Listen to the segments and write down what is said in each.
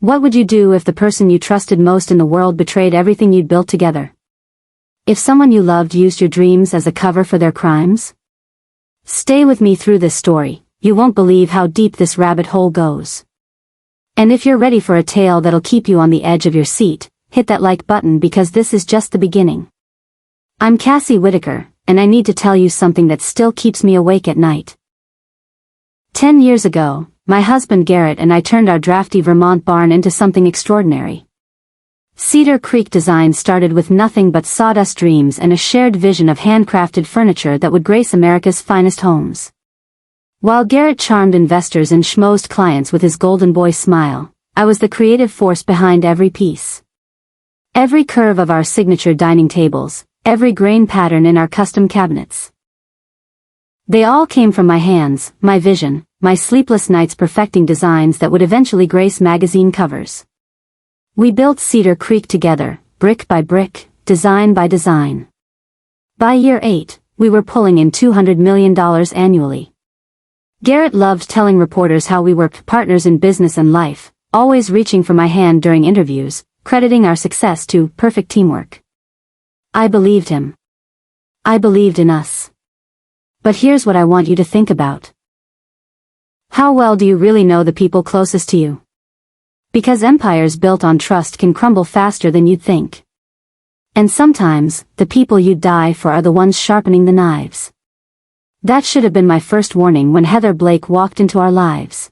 What would you do if the person you trusted most in the world betrayed everything you'd built together? If someone you loved used your dreams as a cover for their crimes? Stay with me through this story, you won't believe how deep this rabbit hole goes. And if you're ready for a tale that'll keep you on the edge of your seat, hit that like button because this is just the beginning. I'm Cassie Whitaker, and I need to tell you something that still keeps me awake at night. 10 years ago, my husband Garrett and I turned our drafty Vermont barn into something extraordinary. Cedar Creek Designs started with nothing but sawdust dreams and a shared vision of handcrafted furniture that would grace America's finest homes. While Garrett charmed investors and schmozzed clients with his golden boy smile, I was the creative force behind every piece. Every curve of our signature dining tables, every grain pattern in our custom cabinets. They all came from my hands, my vision, my sleepless nights perfecting designs that would eventually grace magazine covers. We built Cedar Creek together, brick by brick, design by design. By year 8, we were pulling in $200 million annually. Garrett loved telling reporters how we were partners in business and life, always reaching for my hand during interviews, crediting our success to perfect teamwork. I believed him. I believed in us. But here's what I want you to think about. How well do you really know the people closest to you? Because empires built on trust can crumble faster than you'd think. And sometimes, the people you die for are the ones sharpening the knives. That should have been my first warning when Heather Blake walked into our lives.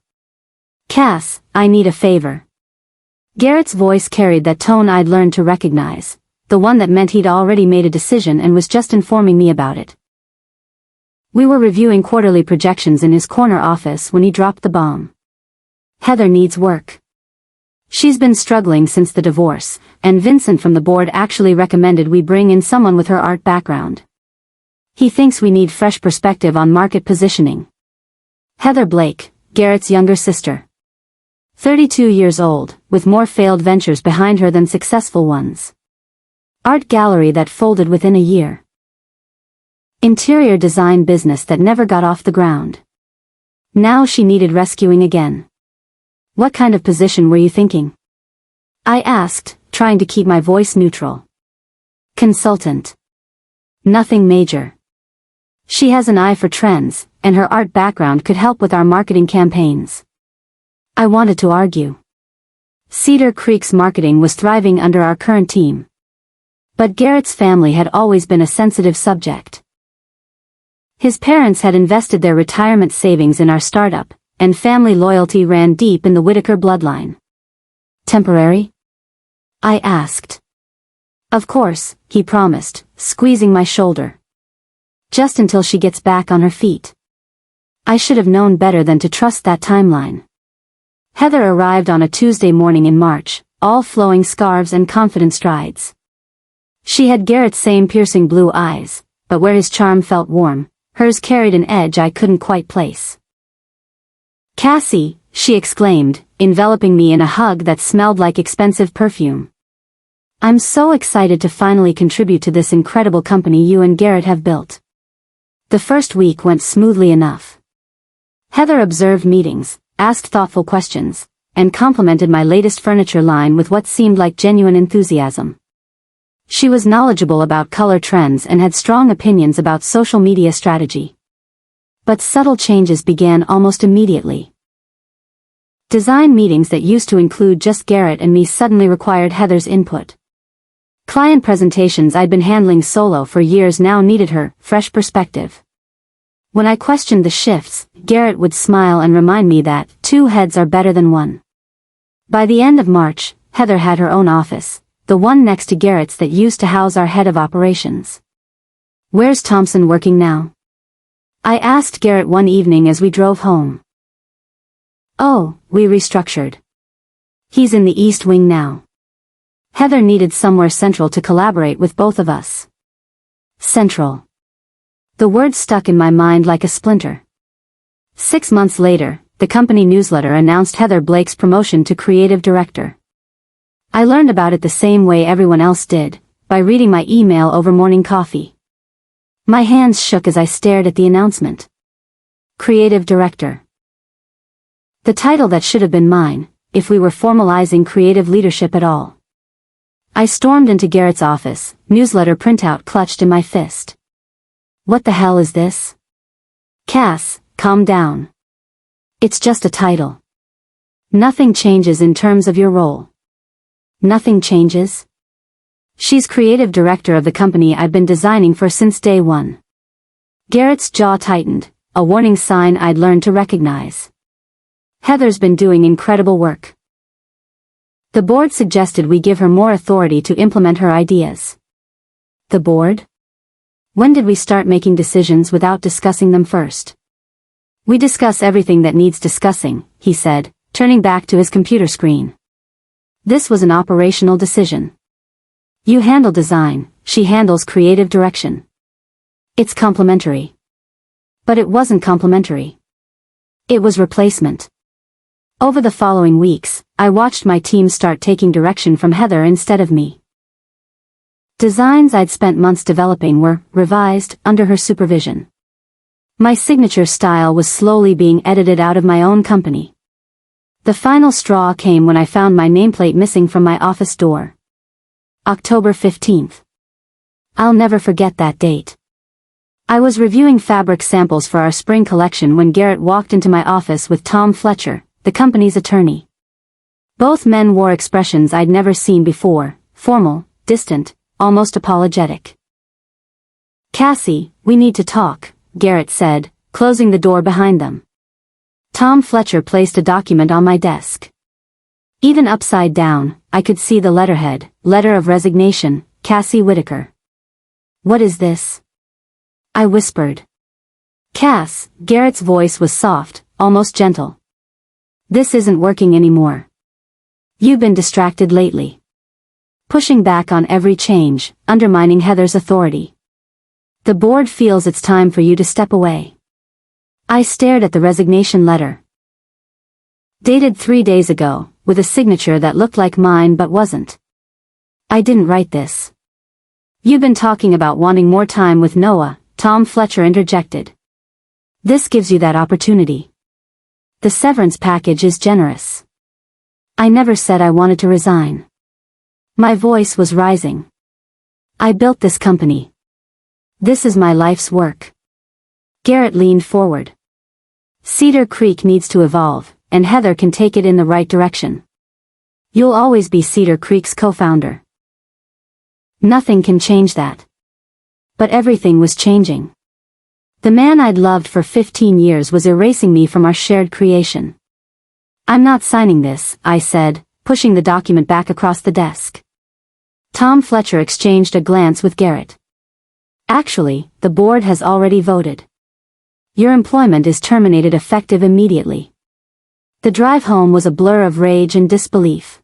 Cass, I need a favor. Garrett's voice carried that tone I'd learned to recognize, the one that meant he'd already made a decision and was just informing me about it. We were reviewing quarterly projections in his corner office when he dropped the bomb. Heather needs work. She's been struggling since the divorce, and Vincent from the board actually recommended we bring in someone with her art background. He thinks we need fresh perspective on market positioning. Heather Blake, Garrett's younger sister. 32 years old, with more failed ventures behind her than successful ones. Art gallery that folded within a year. Interior design business that never got off the ground. Now she needed rescuing again. What kind of position were you thinking? I asked, trying to keep my voice neutral. Consultant. Nothing major. She has an eye for trends, and her art background could help with our marketing campaigns. I wanted to argue. Cedar Creek's marketing was thriving under our current team. But Garrett's family had always been a sensitive subject. His parents had invested their retirement savings in our startup, and family loyalty ran deep in the Whitaker bloodline. Temporary? I asked. Of course, he promised, squeezing my shoulder. Just until she gets back on her feet. I should have known better than to trust that timeline. Heather arrived on a Tuesday morning in March, all flowing scarves and confident strides. She had Garrett's same piercing blue eyes, but where his charm felt warm, hers carried an edge I couldn't quite place. Cassie, she exclaimed, enveloping me in a hug that smelled like expensive perfume. I'm so excited to finally contribute to this incredible company you and Garrett have built. The first week went smoothly enough. Heather observed meetings, asked thoughtful questions, and complimented my latest furniture line with what seemed like genuine enthusiasm. She was knowledgeable about color trends and had strong opinions about social media strategy. But subtle changes began almost immediately. Design meetings that used to include just Garrett and me suddenly required Heather's input. Client presentations I'd been handling solo for years now needed her fresh perspective. When I questioned the shifts, Garrett would smile and remind me that 2 heads are better than 1. By the end of March, Heather had her own office, the one next to Garrett's that used to house our head of operations. Where's Thompson working now? I asked Garrett one evening as we drove home. Oh, we restructured. He's in the East Wing now. Heather needed somewhere central to collaborate with both of us. Central. The word stuck in my mind like a splinter. 6 months later, the company newsletter announced Heather Blake's promotion to creative director. I learned about it the same way everyone else did, by reading my email over morning coffee. My hands shook as I stared at the announcement. Creative director. The title that should have been mine, if we were formalizing creative leadership at all. I stormed into Garrett's office, newsletter printout clutched in my fist. What the hell is this? Cass, calm down. It's just a title. Nothing changes in terms of your role. Nothing changes? She's creative director of the company I've been designing for since day one. Garrett's jaw tightened, a warning sign I'd learned to recognize. Heather's been doing incredible work. The board suggested we give her more authority to implement her ideas. The board? When did we start making decisions without discussing them first? We discuss everything that needs discussing, he said, turning back to his computer screen. This was an operational decision. You handle design, she handles creative direction. It's complementary. But it wasn't complementary. It was replacement. Over the following weeks, I watched my team start taking direction from Heather instead of me. Designs I'd spent months developing were revised under her supervision. My signature style was slowly being edited out of my own company. The final straw came when I found my nameplate missing from my office door. October 15th. I'll never forget that date. I was reviewing fabric samples for our spring collection when Garrett walked into my office with Tom Fletcher, the company's attorney. Both men wore expressions I'd never seen before, formal, distant, almost apologetic. Cassie, we need to talk, Garrett said, closing the door behind them. Tom Fletcher placed a document on my desk. Even upside down, I could see the letterhead, letter of resignation, Cassie Whitaker. What is this? I whispered. Cass, Garrett's voice was soft, almost gentle. This isn't working anymore. You've been distracted lately. Pushing back on every change, undermining Heather's authority. The board feels it's time for you to step away. I stared at the resignation letter. Dated 3 days ago, with a signature that looked like mine but wasn't. I didn't write this. You've been talking about wanting more time with Noah, Tom Fletcher interjected. This gives you that opportunity. The severance package is generous. I never said I wanted to resign. My voice was rising. I built this company. This is my life's work. Garrett leaned forward. Cedar Creek needs to evolve, and Heather can take it in the right direction. You'll always be Cedar Creek's co-founder. Nothing can change that. But everything was changing. The man I'd loved for 15 years was erasing me from our shared creation. I'm not signing this, I said, pushing the document back across the desk. Tom Fletcher exchanged a glance with Garrett. Actually, the board has already voted. Your employment is terminated effective immediately. The drive home was a blur of rage and disbelief.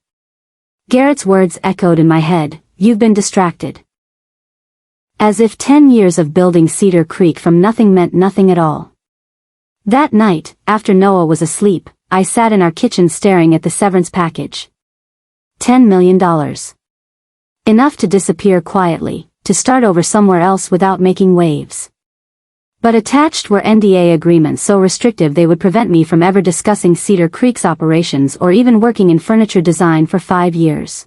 Garrett's words echoed in my head, you've been distracted. As if 10 years of building Cedar Creek from nothing meant nothing at all. That night, after Noah was asleep, I sat in our kitchen staring at the severance package. $10 million. Enough to disappear quietly, to start over somewhere else without making waves. But attached were NDA agreements so restrictive they would prevent me from ever discussing Cedar Creek's operations or even working in furniture design for 5 years.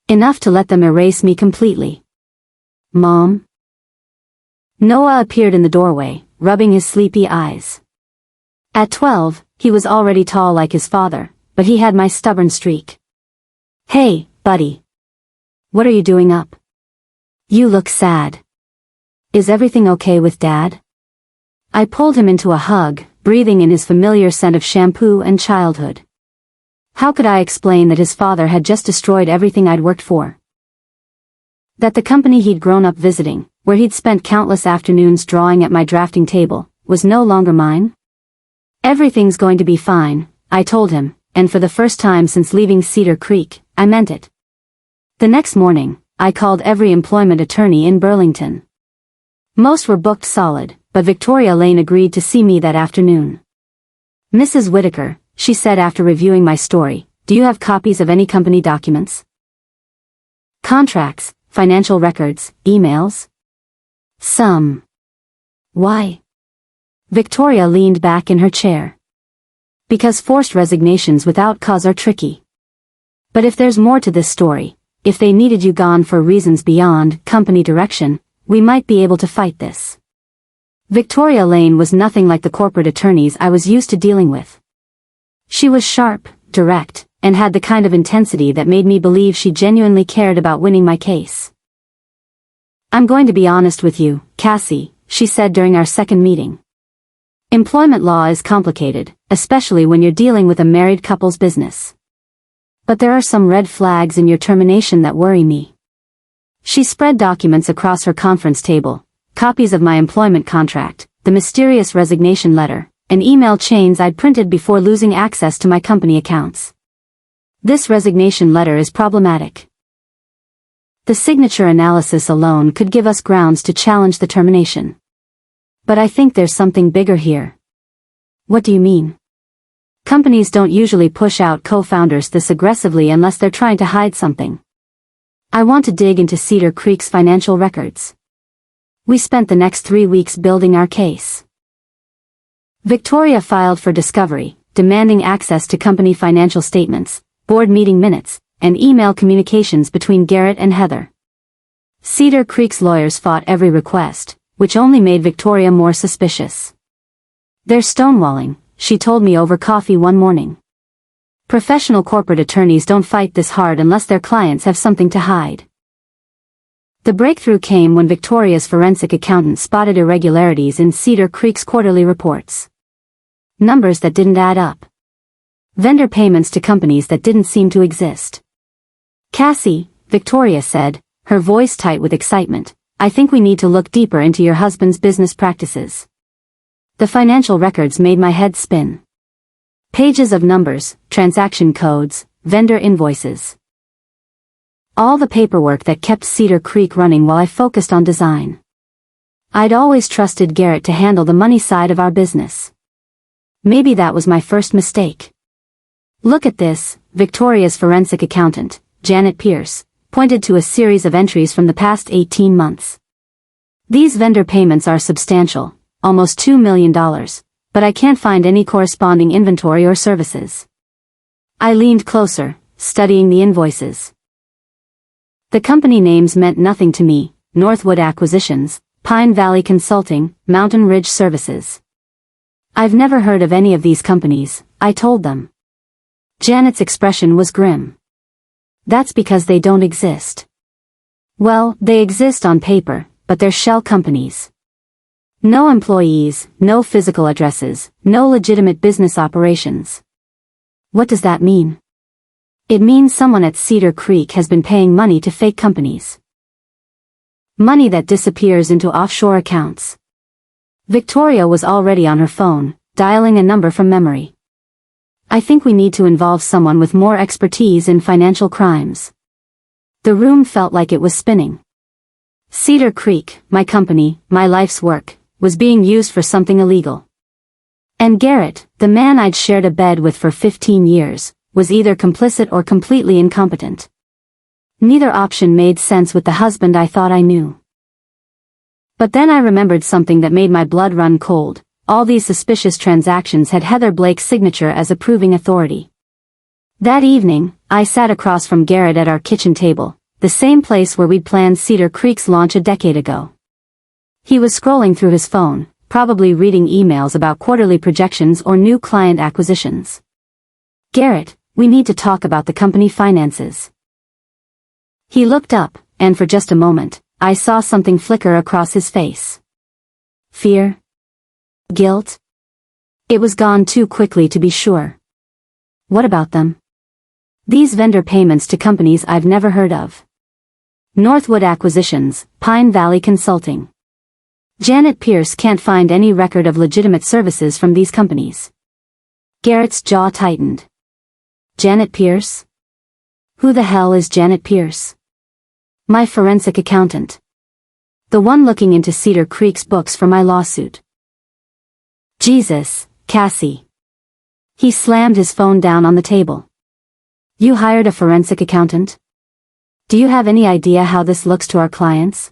Enough to let them erase me completely. Mom? Noah appeared in the doorway, rubbing his sleepy eyes. At 12, he was already tall like his father, but he had my stubborn streak. Hey, buddy. What are you doing up? You look sad. Is everything okay with Dad? I pulled him into a hug, breathing in his familiar scent of shampoo and childhood. How could I explain that his father had just destroyed everything I'd worked for? That the company he'd grown up visiting, where he'd spent countless afternoons drawing at my drafting table, was no longer mine? Everything's going to be fine, I told him, and for the first time since leaving Cedar Creek, I meant it. The next morning, I called every employment attorney in Burlington. Most were booked solid, but Victoria Lane agreed to see me that afternoon. Mrs. Whitaker, she said after reviewing my story, do you have copies of any company documents? Contracts, financial records, emails? Some. Why? Victoria leaned back in her chair. Because forced resignations without cause are tricky. But if there's more to this story, if they needed you gone for reasons beyond company direction, we might be able to fight this. Victoria Lane was nothing like the corporate attorneys I was used to dealing with. She was sharp, direct, and had the kind of intensity that made me believe she genuinely cared about winning my case. "I'm going to be honest with you, Cassie," she said during our second meeting. "Employment law is complicated, especially when you're dealing with a married couple's business. But there are some red flags in your termination that worry me." She spread documents across her conference table, copies of my employment contract, the mysterious resignation letter, and email chains I'd printed before losing access to my company accounts. "This resignation letter is problematic. The signature analysis alone could give us grounds to challenge the termination. But I think there's something bigger here." "What do you mean?" "Companies don't usually push out co-founders this aggressively unless they're trying to hide something. I want to dig into Cedar Creek's financial records." We spent the next 3 weeks building our case. Victoria filed for discovery, demanding access to company financial statements, board meeting minutes, and email communications between Garrett and Heather. Cedar Creek's lawyers fought every request, which only made Victoria more suspicious. "They're stonewalling," she told me over coffee one morning. "Professional corporate attorneys don't fight this hard unless their clients have something to hide." The breakthrough came when Victoria's forensic accountant spotted irregularities in Cedar Creek's quarterly reports. Numbers that didn't add up. Vendor payments to companies that didn't seem to exist. "Cassie," Victoria said, her voice tight with excitement, "I think we need to look deeper into your husband's business practices." The financial records made my head spin. Pages of numbers, transaction codes, vendor invoices. All the paperwork that kept Cedar Creek running while I focused on design. I'd always trusted Garrett to handle the money side of our business. Maybe that was my first mistake. "Look at this," Victoria's forensic accountant, Janet Pierce, pointed to a series of entries from the past 18 months. "These vendor payments are substantial, almost $2 million, but I can't find any corresponding inventory or services." I leaned closer, studying the invoices. The company names meant nothing to me: Northwood Acquisitions, Pine Valley Consulting, Mountain Ridge Services. "I've never heard of any of these companies," I told them. Janet's expression was grim. "That's because they don't exist." "Well, they exist on paper, but they're shell companies. No employees, no physical addresses, no legitimate business operations." "What does that mean?" "It means someone at Cedar Creek has been paying money to fake companies. Money that disappears into offshore accounts." Victoria was already on her phone, dialing a number from memory. "I think we need to involve someone with more expertise in financial crimes." The room felt like it was spinning. Cedar Creek, my company, my life's work, was being used for something illegal. And Garrett, the man I'd shared a bed with for 15 years, was either complicit or completely incompetent. Neither option made sense with the husband I thought I knew. But then I remembered something that made my blood run cold. All these suspicious transactions had Heather Blake's signature as approving authority. That evening, I sat across from Garrett at our kitchen table, the same place where we'd planned Cedar Creek's launch a decade ago. He was scrolling through his phone, probably reading emails about quarterly projections or new client acquisitions. "Garrett, we need to talk about the company finances." He looked up, and for just a moment, I saw something flicker across his face. Fear? Guilt? It was gone too quickly to be sure. "What about them?" "These vendor payments to companies I've never heard of. Northwood Acquisitions, Pine Valley Consulting. Janet Pierce can't find any record of legitimate services from these companies." Garrett's jaw tightened. "Janet Pierce? Who the hell is Janet Pierce?" "My forensic accountant. The one looking into Cedar Creek's books for my lawsuit." "Jesus, Cassie." He slammed his phone down on the table. "You hired a forensic accountant? Do you have any idea how this looks to our clients?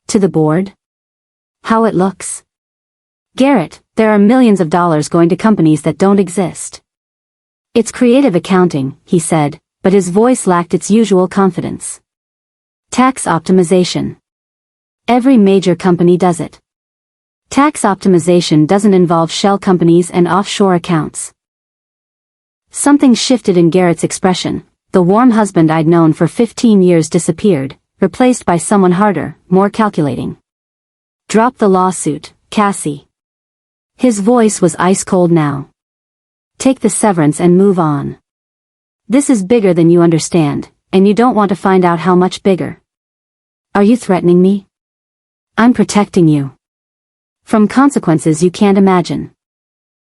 To the board? How it looks?" Garrett, there are millions of dollars going to companies that don't exist. It's creative accounting, he said, but his voice lacked its usual confidence. Tax optimization. Every major company does it. Tax optimization doesn't involve shell companies and offshore accounts. Something shifted in Garrett's expression. The warm husband I'd known for 15 years disappeared, replaced by someone harder, more calculating. Drop the lawsuit, Cassie. His voice was ice cold now. Take the severance and move on. This is bigger than you understand, and you don't want to find out how much bigger. Are you threatening me? I'm protecting you. From consequences you can't imagine.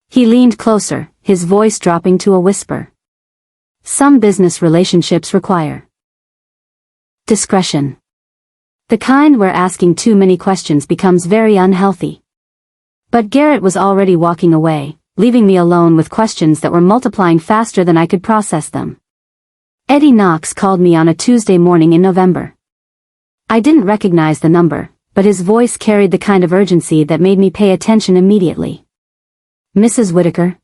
He leaned closer, his voice dropping to a whisper. Some business relationships require discretion. The kind where asking too many questions becomes very unhealthy. But Garrett was already walking away, leaving me alone with questions that were multiplying faster than I could process them. Eddie Knox called me on a Tuesday morning in November. I didn't recognize the number, but his voice carried the kind of urgency that made me pay attention immediately. Mrs. Whitaker?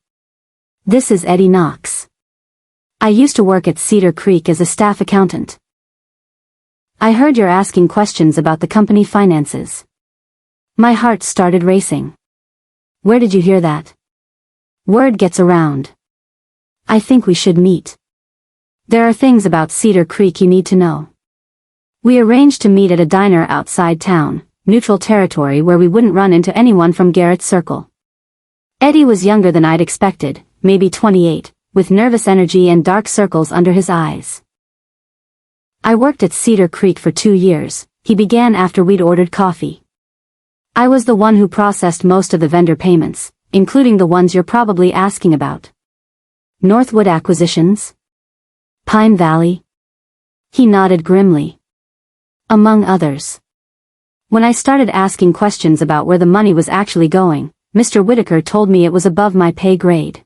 This is Eddie Knox. I used to work at Cedar Creek as a staff accountant. I heard you're asking questions about the company finances. My heart started racing. Where did you hear that? Word gets around. I think we should meet. There are things about Cedar Creek you need to know. We arranged to meet at a diner outside town, neutral territory where we wouldn't run into anyone from Garrett's circle. Eddie was younger than I'd expected, maybe 28, with nervous energy and dark circles under his eyes. I worked at Cedar Creek for 2 years, he began after we'd ordered coffee. I was the one who processed most of the vendor payments, including the ones you're probably asking about. Northwood Acquisitions? Pine Valley? He nodded grimly. Among others. When I started asking questions about where the money was actually going, Mr. Whitaker told me it was above my pay grade.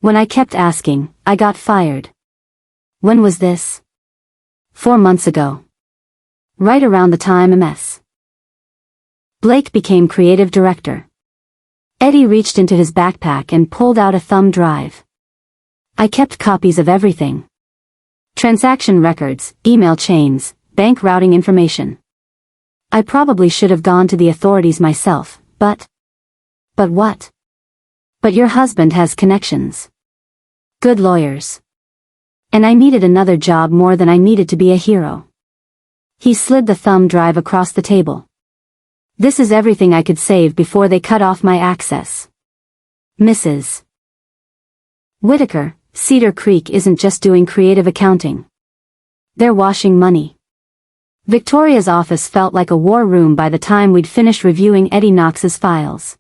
When I kept asking, I got fired. When was this? 4 months ago. Right around the time MS. Blake became creative director. Eddie reached into his backpack and pulled out a thumb drive. I kept copies of everything. Transaction records, email chains, bank routing information. I probably should have gone to the authorities myself, but what? But your husband has connections. Good lawyers. And I needed another job more than I needed to be a hero. He slid the thumb drive across the table. This is everything I could save before they cut off my access. Mrs. Whitaker, Cedar Creek isn't just doing creative accounting. They're washing money. Victoria's office felt like a war room by the time we'd finished reviewing Eddie Knox's files.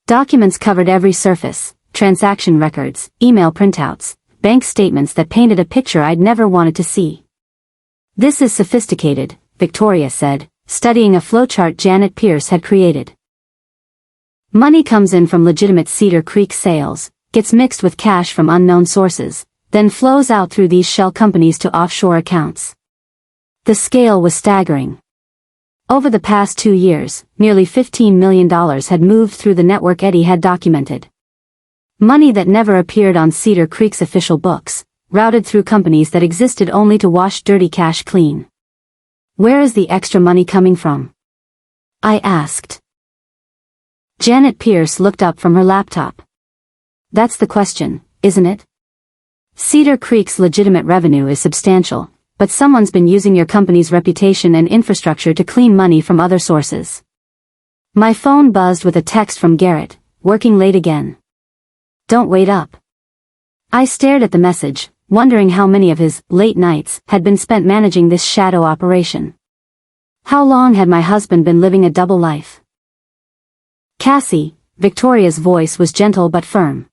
Documents covered every surface, transaction records, email printouts, bank statements that painted a picture I'd never wanted to see. This is sophisticated, Victoria said, studying a flowchart Janet Pierce had created. Money comes in from legitimate Cedar Creek sales, gets mixed with cash from unknown sources, then flows out through these shell companies to offshore accounts. The scale was staggering. Over the past 2 years, nearly $15 million had moved through the network Eddie had documented. Money that never appeared on Cedar Creek's official books, routed through companies that existed only to wash dirty cash clean. Where is the extra money coming from? I asked. Janet Pierce looked up from her laptop. That's the question, isn't it? Cedar Creek's legitimate revenue is substantial, but someone's been using your company's reputation and infrastructure to clean money from other sources. My phone buzzed with a text from Garrett, working late again. Don't wait up. I stared at the message, wondering how many of his late nights had been spent managing this shadow operation. How long had my husband been living a double life? Cassie, Victoria's voice was gentle but firm.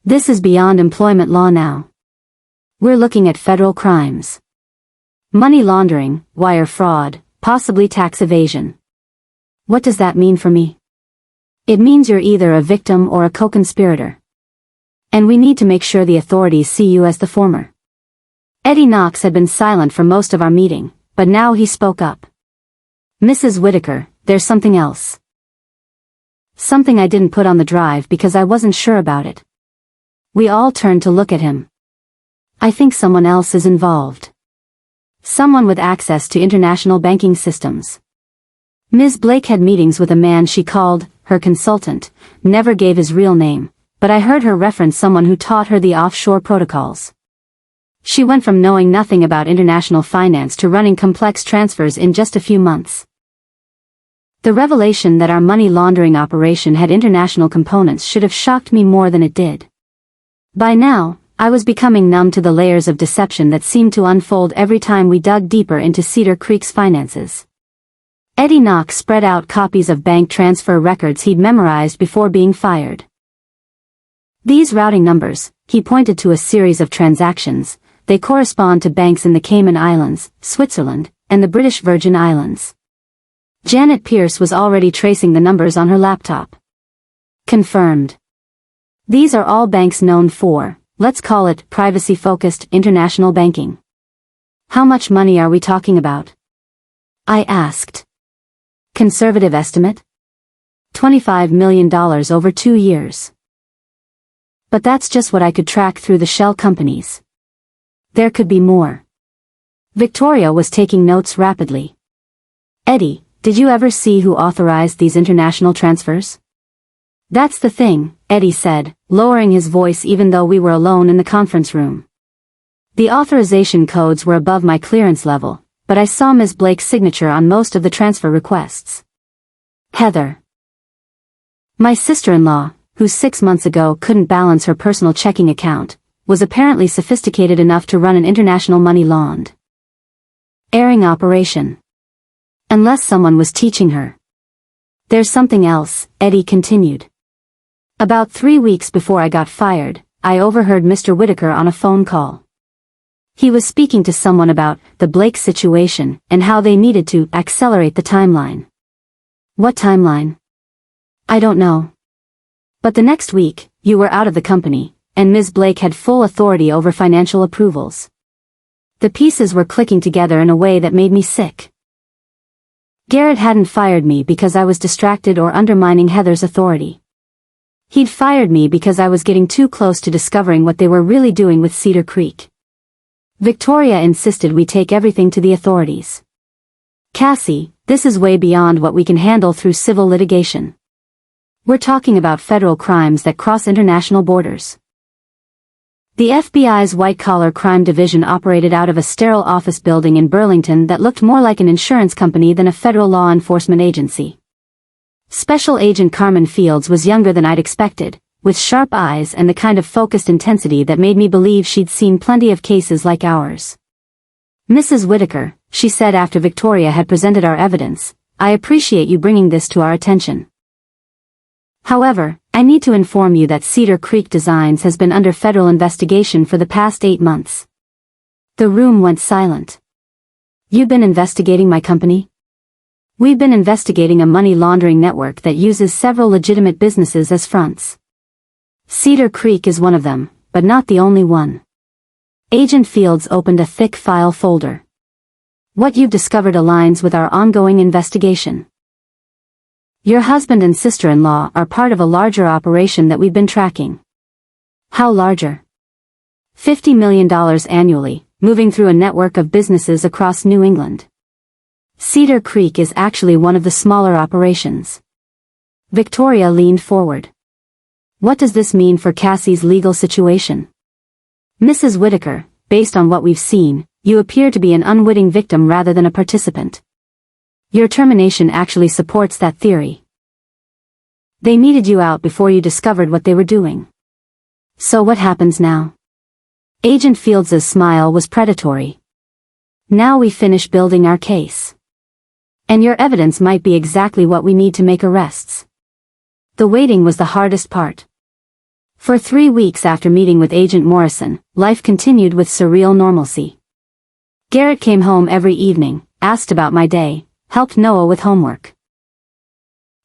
This is beyond employment law now. We're looking at federal crimes. Money laundering, wire fraud, possibly tax evasion. What does that mean for me? It means you're either a victim or a co-conspirator. And we need to make sure the authorities see you as the former. Eddie Knox had been silent for most of our meeting, but now he spoke up. Mrs. Whitaker, there's something else. Something I didn't put on the drive because I wasn't sure about it. We all turned to look at him. I think someone else is involved. Someone with access to international banking systems. Ms. Blake had meetings with a man she called her consultant, never gave his real name, but I heard her reference someone who taught her the offshore protocols. She went from knowing nothing about international finance to running complex transfers in just a few months. The revelation that our money laundering operation had international components should have shocked me more than it did. By now, I was becoming numb to the layers of deception that seemed to unfold every time we dug deeper into Cedar Creek's finances. Eddie Knox spread out copies of bank transfer records he'd memorized before being fired. These routing numbers, he pointed to a series of transactions, they correspond to banks in the Cayman Islands, Switzerland, and the British Virgin Islands. Janet Pierce was already tracing the numbers on her laptop. Confirmed. These are all banks known for, let's call it, privacy-focused international banking. How much money are we talking about? I asked. Conservative estimate? $25 million over 2 years. But that's just what I could track through the shell companies. There could be more. Victoria was taking notes rapidly. Eddie, did you ever see who authorized these international transfers? That's the thing, Eddie said, lowering his voice even though we were alone in the conference room. The authorization codes were above my clearance level, but I saw Ms. Blake's signature on most of the transfer requests. Heather. My sister-in-law, who 6 months ago couldn't balance her personal checking account, was apparently sophisticated enough to run an international money laundering operation. Unless someone was teaching her. There's something else, Eddie continued. About 3 weeks before I got fired, I overheard Mr. Whitaker on a phone call. He was speaking to someone about the Blake situation and how they needed to accelerate the timeline. What timeline? I don't know. But the next week, you were out of the company, and Ms. Blake had full authority over financial approvals. The pieces were clicking together in a way that made me sick. Garrett hadn't fired me because I was distracted or undermining Heather's authority. He'd fired me because I was getting too close to discovering what they were really doing with Cedar Creek. Victoria insisted we take everything to the authorities. Cassie, this is way beyond what we can handle through civil litigation. We're talking about federal crimes that cross international borders. The FBI's white-collar crime division operated out of a sterile office building in Burlington that looked more like an insurance company than a federal law enforcement agency. Special Agent Carmen Fields was younger than I'd expected, with sharp eyes and the kind of focused intensity that made me believe she'd seen plenty of cases like ours. Mrs. Whitaker, she said after Victoria had presented our evidence, I appreciate you bringing this to our attention. However, I need to inform you that Cedar Creek Designs has been under federal investigation for the past 8 months. The room went silent. You've been investigating my company? We've been investigating a money laundering network that uses several legitimate businesses as fronts. Cedar Creek is one of them, but not the only one. Agent Fields opened a thick file folder. What you've discovered aligns with our ongoing investigation. Your husband and sister-in-law are part of a larger operation that we've been tracking. How larger? $50 million annually, moving through a network of businesses across New England. Cedar Creek is actually one of the smaller operations. Victoria leaned forward. What does this mean for Cassie's legal situation? Mrs. Whitaker, based on what we've seen, you appear to be an unwitting victim rather than a participant. Your termination actually supports that theory. They needed you out before you discovered what they were doing. So what happens now? Agent Fields' smile was predatory. Now we finish building our case. And your evidence might be exactly what we need to make arrests. The waiting was the hardest part. For 3 weeks after meeting with Agent Morrison, life continued with surreal normalcy. Garrett came home every evening, asked about my day, helped Noah with homework.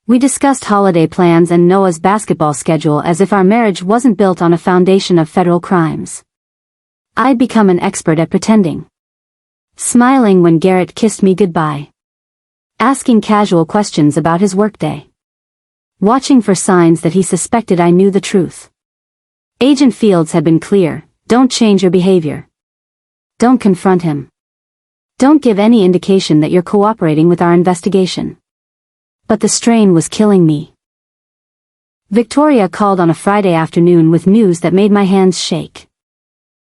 We discussed holiday plans and Noah's basketball schedule as if our marriage wasn't built on a foundation of federal crimes. I'd become an expert at pretending. Smiling when Garrett kissed me goodbye. Asking casual questions about his workday. watching for signs that he suspected I knew the truth. Agent Fields had been clear: don't change your behavior. Don't confront him. Don't give any indication that you're cooperating with our investigation. But the strain was killing me. Victoria called on a Friday afternoon with news that made my hands shake.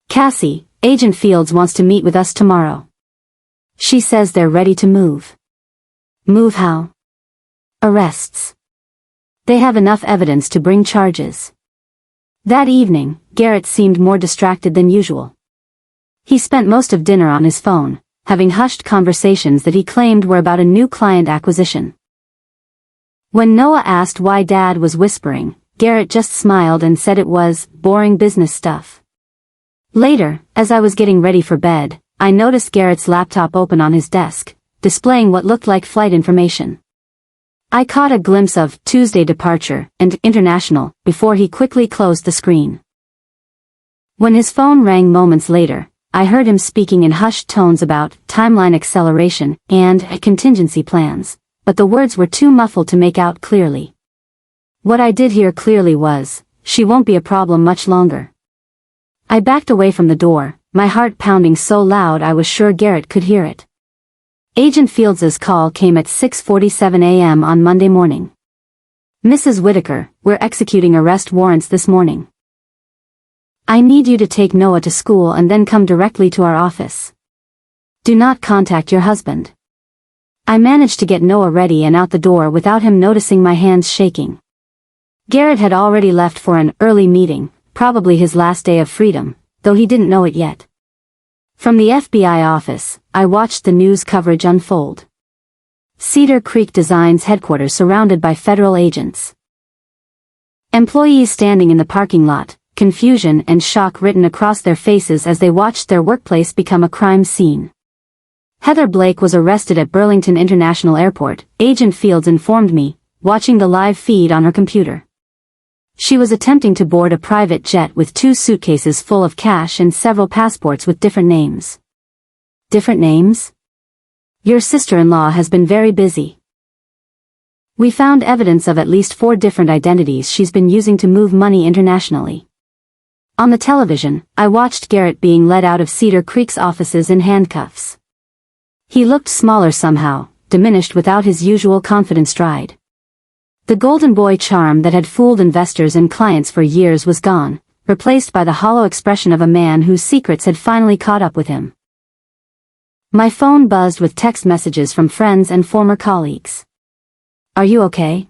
"Cassie, Agent Fields wants to meet with us tomorrow. She says they're ready to move." "Move how?" "Arrests. They have enough evidence to bring charges." That evening, Garrett seemed more distracted than usual. He spent most of dinner on his phone, having hushed conversations that he claimed were about a new client acquisition. When Noah asked why Dad was whispering, Garrett just smiled and said it was boring business stuff. Later, as I was getting ready for bed, I noticed Garrett's laptop open on his desk, displaying what looked like flight information. I caught a glimpse of Tuesday departure and international before he quickly closed the screen. When his phone rang moments later, I heard him speaking in hushed tones about timeline acceleration and contingency plans, but the words were too muffled to make out clearly. What I did hear clearly was, "She won't be a problem much longer." I backed away from the door, my heart pounding so loud I was sure Garrett could hear it. Agent Fields's call came at 6:47 a.m. on Monday morning. "Mrs. Whitaker, we're executing arrest warrants this morning. I need you to take Noah to school and then come directly to our office. Do not contact your husband." I managed to get Noah ready and out the door without him noticing my hands shaking. Garrett had already left for an early meeting, probably his last day of freedom, though he didn't know it yet. From the FBI office, I watched the news coverage unfold. Cedar Creek Designs headquarters surrounded by federal agents. Employees standing in the parking lot, confusion and shock written across their faces as they watched their workplace become a crime scene. Heather Blake was arrested at Burlington International Airport, Agent Fields informed me, watching the live feed on her computer. She was attempting to board a private jet with 2 suitcases full of cash and several passports with different names. Different names? Your sister-in-law has been very busy. We found evidence of at least 4 different identities she's been using to move money internationally. On the television, I watched Garrett being led out of Cedar Creek's offices in handcuffs. He looked smaller somehow, diminished without his usual confident stride. The golden boy charm that had fooled investors and clients for years was gone, replaced by the hollow expression of a man whose secrets had finally caught up with him. My phone buzzed with text messages from friends and former colleagues. "Are you okay?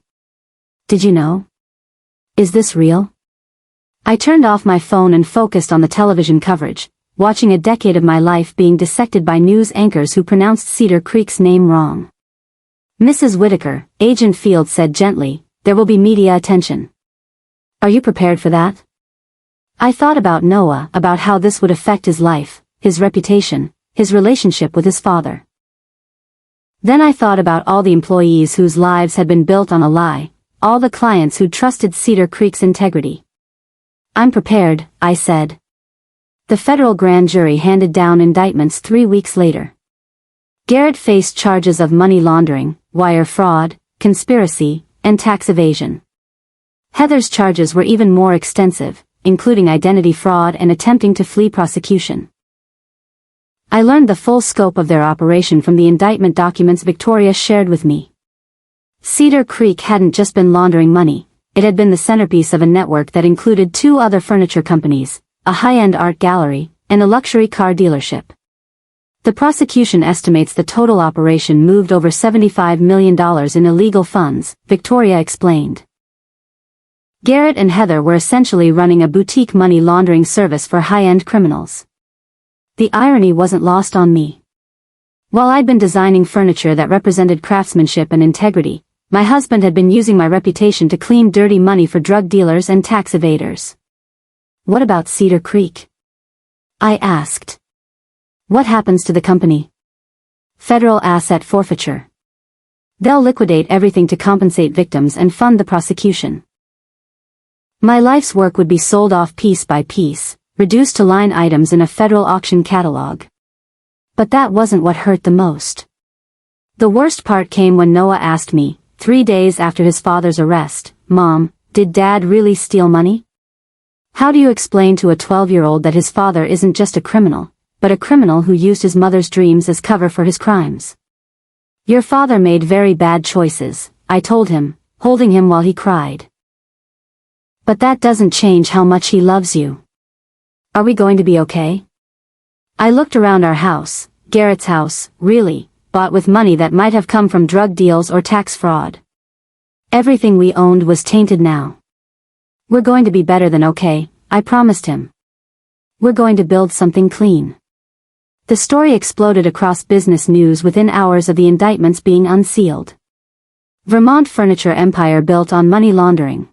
Did you know? Is this real?" I turned off my phone and focused on the television coverage, watching a decade of my life being dissected by news anchors who pronounced Cedar Creek's name wrong. "Mrs. Whitaker," Agent Fields said gently, "there will be media attention. Are you prepared for that?" I thought about Noah, about how this would affect his life, his reputation, his relationship with his father. Then I thought about all the employees whose lives had been built on a lie, all the clients who trusted Cedar Creek's integrity. "I'm prepared," I said. The federal grand jury handed down indictments 3 weeks later. Garrett faced charges of money laundering, wire fraud, conspiracy, and tax evasion. Heather's charges were even more extensive, including identity fraud and attempting to flee prosecution. I learned the full scope of their operation from the indictment documents Victoria shared with me. Cedar Creek hadn't just been laundering money, it had been the centerpiece of a network that included 2 other furniture companies, a high-end art gallery, and a luxury car dealership. The prosecution estimates the total operation moved over $75 million in illegal funds, Victoria explained. Garrett and Heather were essentially running a boutique money laundering service for high-end criminals. The irony wasn't lost on me. While I'd been designing furniture that represented craftsmanship and integrity, my husband had been using my reputation to clean dirty money for drug dealers and tax evaders. "What about Cedar Creek?" I asked. "What happens to the company?" "Federal asset forfeiture. They'll liquidate everything to compensate victims and fund the prosecution. My life's work would be sold off piece by piece, reduced to line items in a federal auction catalog." But that wasn't what hurt the most. The worst part came when Noah asked me, 3 days after his father's arrest, "Mom, did Dad really steal money?" How do you explain to a 12-year-old that his father isn't just a criminal, but a criminal who used his mother's dreams as cover for his crimes? "Your father made very bad choices," I told him, holding him while he cried. "But that doesn't change how much he loves you. Are we going to be okay?" I looked around our house, Garrett's house, really, bought with money that might have come from drug deals or tax fraud. Everything we owned was tainted now. "We're going to be better than okay," I promised him. "We're going to build something clean." The story exploded across business news within hours of the indictments being unsealed. Vermont furniture empire built on money laundering.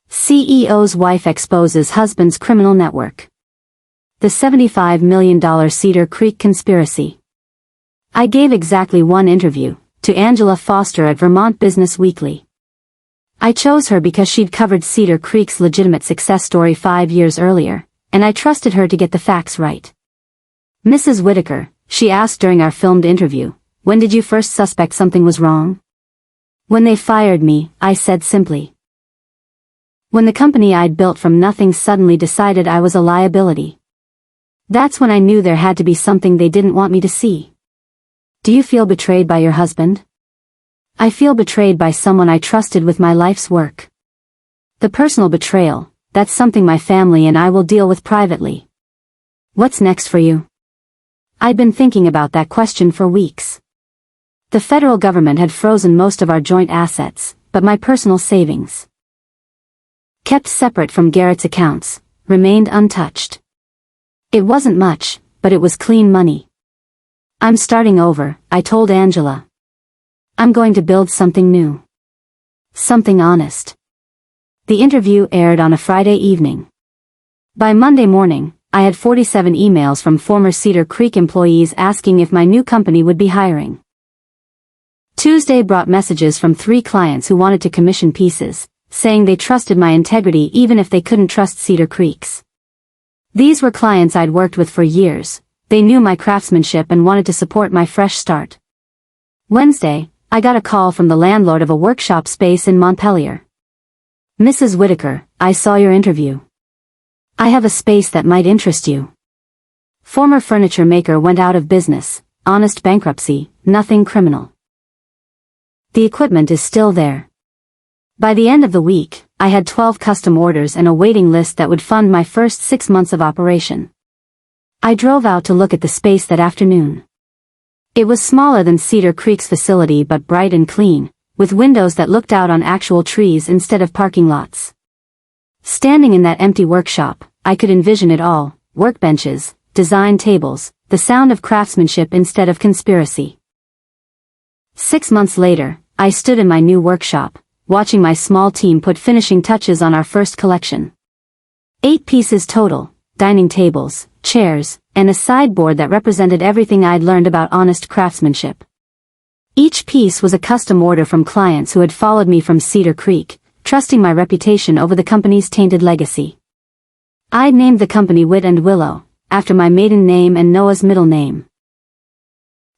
CEO's wife exposes husband's criminal network. The $75 million Cedar Creek conspiracy. I gave exactly one interview, to Angela Foster at Vermont Business Weekly. I chose her because she'd covered Cedar Creek's legitimate success story 5 years earlier, and I trusted her to get the facts right. "Mrs. Whitaker," she asked during our filmed interview, "when did you first suspect something was wrong?" "When they fired me," I said simply. "When the company I'd built from nothing suddenly decided I was a liability. That's when I knew there had to be something they didn't want me to see." Do you feel betrayed by your husband? I feel betrayed by someone I trusted with my life's work. The personal betrayal, that's something my family and I will deal with privately. What's next for you? I'd been thinking about that question for weeks. The federal government had frozen most of our joint assets, but my personal savings, kept separate from Garrett's accounts, remained untouched. It wasn't much, but it was clean money. "I'm starting over," I told Angela. "I'm going to build something new. Something honest." The interview aired on a Friday evening. By Monday morning, I had 47 emails from former Cedar Creek employees asking if my new company would be hiring. Tuesday brought messages from 3 clients who wanted to commission pieces, saying they trusted my integrity even if they couldn't trust Cedar Creek's. These were clients I'd worked with for years. They knew my craftsmanship and wanted to support my fresh start. Wednesday, I got a call from the landlord of a workshop space in Montpelier. "Mrs. Whitaker, I saw your interview. I have a space that might interest you. Former furniture maker went out of business, honest bankruptcy, nothing criminal. The equipment is still there." By the end of the week, I had 12 custom orders and a waiting list that would fund my first 6 months of operation. I drove out to look at the space that afternoon. It was smaller than Cedar Creek's facility but bright and clean, with windows that looked out on actual trees instead of parking lots. Standing in that empty workshop, I could envision it all: workbenches, design tables, the sound of craftsmanship instead of conspiracy. 6 months later, I stood in my new workshop, watching my small team put finishing touches on our first collection. 8 pieces total: dining tables, chairs, and a sideboard that represented everything I'd learned about honest craftsmanship. Each piece was a custom order from clients who had followed me from Cedar Creek, trusting my reputation over the company's tainted legacy. I'd named the company Whit and Willow, after my maiden name and Noah's middle name.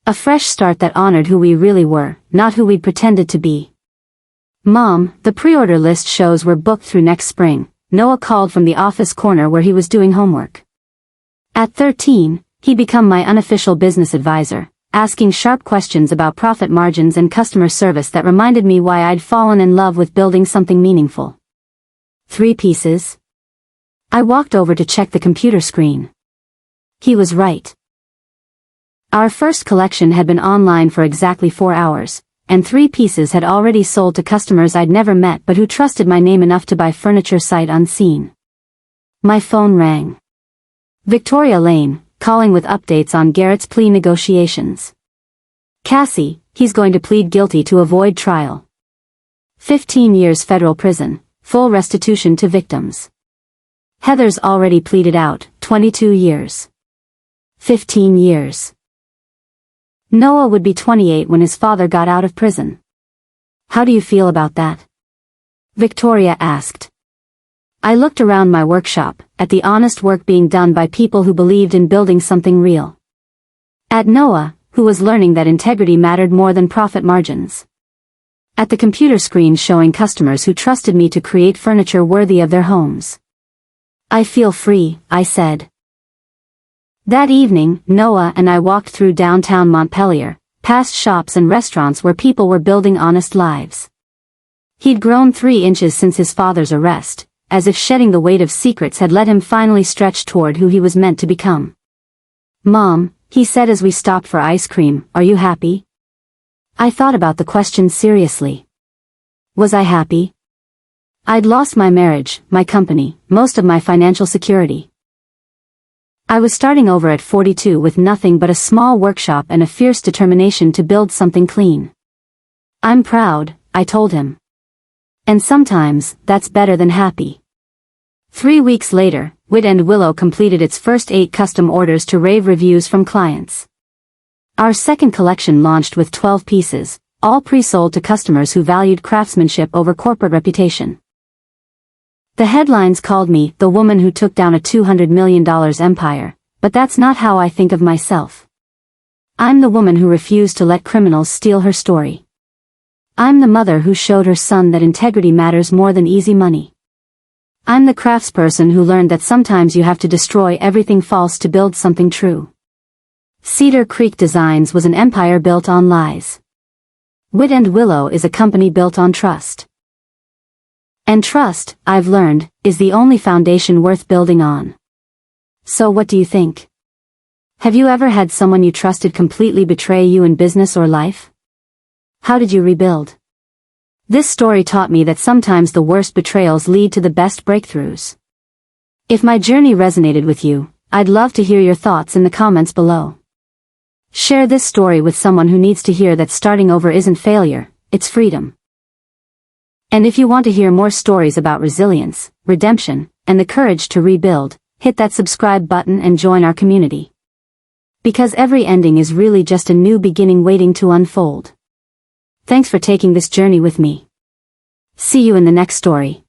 A fresh start that honored who we really were, not who we'd pretended to be. "Mom, the pre-order list shows we're booked through next spring," Noah called from the office corner where he was doing homework. At 13, he'd become my unofficial business advisor, asking sharp questions about profit margins and customer service that reminded me why I'd fallen in love with building something meaningful. 3 pieces? I walked over to check the computer screen. He was right. Our first collection had been online for exactly 4 hours, and 3 pieces had already sold to customers I'd never met but who trusted my name enough to buy furniture sight unseen. My phone rang. Victoria Lane, calling with updates on Garrett's plea negotiations. "Cassie, he's going to plead guilty to avoid trial. 15 years federal prison, full restitution to victims. Heather's already pleaded out, 22 years. 15 years. Noah would be 28 when his father got out of prison. How do you feel about that?" Victoria asked. I looked around my workshop, at the honest work being done by people who believed in building something real. At Noah, who was learning that integrity mattered more than profit margins. at the computer screen showing customers who trusted me to create furniture worthy of their homes. I feel free, I said. That evening, Noah and I walked through downtown Montpelier, past shops and restaurants where people were building honest lives. He'd grown 3 inches since his father's arrest, as if shedding the weight of secrets had let him finally stretch toward who he was meant to become. "Mom," he said as we stopped for ice cream, "are you happy?" I thought about the question seriously. Was I happy? I'd lost my marriage, my company, most of my financial security. I was starting over at 42 with nothing but a small workshop and a fierce determination to build something clean. "I'm proud," I told him. "And sometimes, that's better than happy." 3 weeks later, Wit and Willow completed its first 8 custom orders to rave reviews from clients. Our second collection launched with 12 pieces, all pre-sold to customers who valued craftsmanship over corporate reputation. The headlines called me the woman who took down a $200 million empire, but that's not how I think of myself. I'm the woman who refused to let criminals steal her story. I'm the mother who showed her son that integrity matters more than easy money. I'm the craftsperson who learned that sometimes you have to destroy everything false to build something true. Cedar Creek Designs was an empire built on lies. Wit and Willow is a company built on trust. And trust, I've learned, is the only foundation worth building on. So what do you think? Have you ever had someone you trusted completely betray you in business or life? How did you rebuild? This story taught me that sometimes the worst betrayals lead to the best breakthroughs. If my journey resonated with you, I'd love to hear your thoughts in the comments below. Share this story with someone who needs to hear that starting over isn't failure, it's freedom. And if you want to hear more stories about resilience, redemption, and the courage to rebuild, hit that subscribe button and join our community. Because every ending is really just a new beginning waiting to unfold. Thanks for taking this journey with me. See you in the next story.